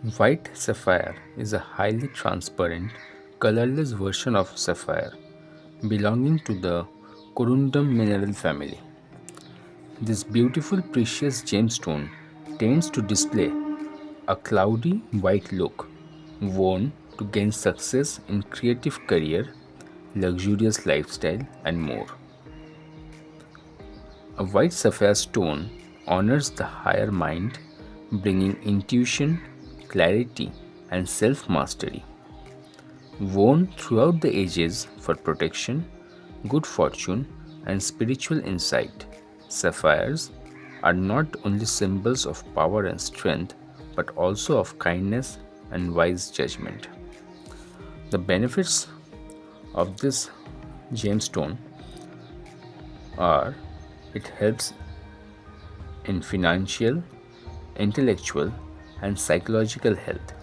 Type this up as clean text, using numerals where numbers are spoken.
White sapphire is a highly transparent, colorless version of sapphire belonging to the corundum mineral family. This beautiful precious gemstone tends to display a cloudy white look, worn to gain success in creative career, luxurious lifestyle, and more. A white sapphire stone honors the higher mind, bringing intuition, clarity, and self mastery. Worn throughout the ages for protection, good fortune, and spiritual insight, sapphires are not only symbols of power and strength but also of kindness and wise judgment. The benefits of this gemstone are it helps in financial, intellectual, and psychological health.